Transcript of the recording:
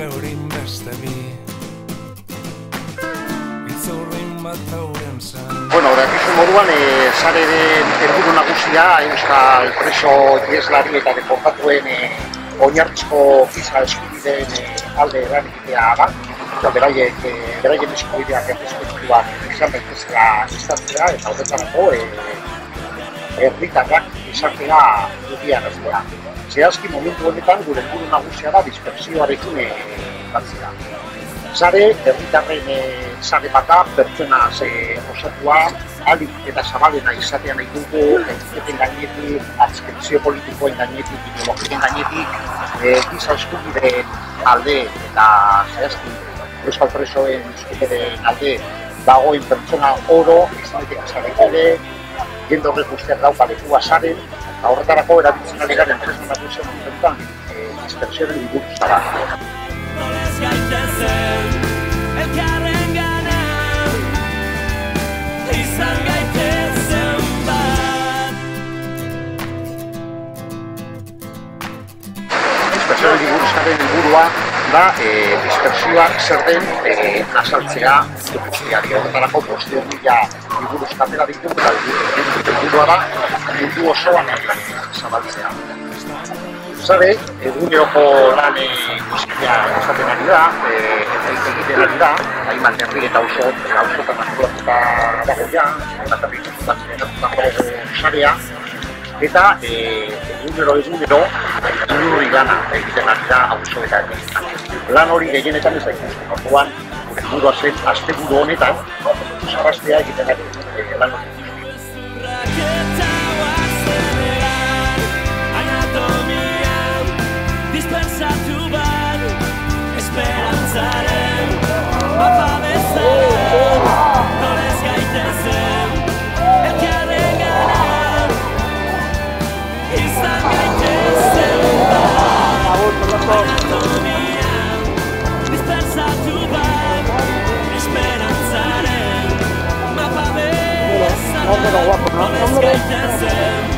eurin beste bi itzurrin bat hauren zen. Bueno, dakizun moduan, sareren helburu nagusia euskal preso iheslari eta deportatuen oinarrizko giza eskubideen alde lan egitea da. Eta beraien eskubideak errespetuak izan daitezela izatea eta horretarako herritarrak izatea dudiaraztea. Zehazki momentu honetan gure helburu nagusia da dispersioarekin batzea. Sare, herritarren sare bata, pertsona osatua, ahalik eta zabalena izatea nahi dugu, etiketen gainetik, adskripzio politikoen gainetik, ideologien gainetik, giza eskubideen alde eta zehazki euskal presoen eskubideen alde dagoen pertsona oro, izanetik sarek ere, jende horrek guztiak dauka lekua saren, eta horretarako erabiltzen ari garen tresnatu zen dispersioaren inguru zara. Dispersioaren inguruzaren helburua da dispersioa zer den azaltzea guztiari. Horretarako 500.000 inguruzkatera ditu eta helburua da mundu osoan zabaltzea. Sare, eguneroko lan guztia esaten ari da, eta egiten ari da, hainbat herri eta auzotan antolatuta dago ja, hainbat herri antolatuta sarea, eta egunero inurri lana egiten ari da auzoetan. Lan hori gehienetan ez da ikusten, orduan, helburua zen asteburu honetan, sarrastea egiten ari lan hori. Guapo, ¿no?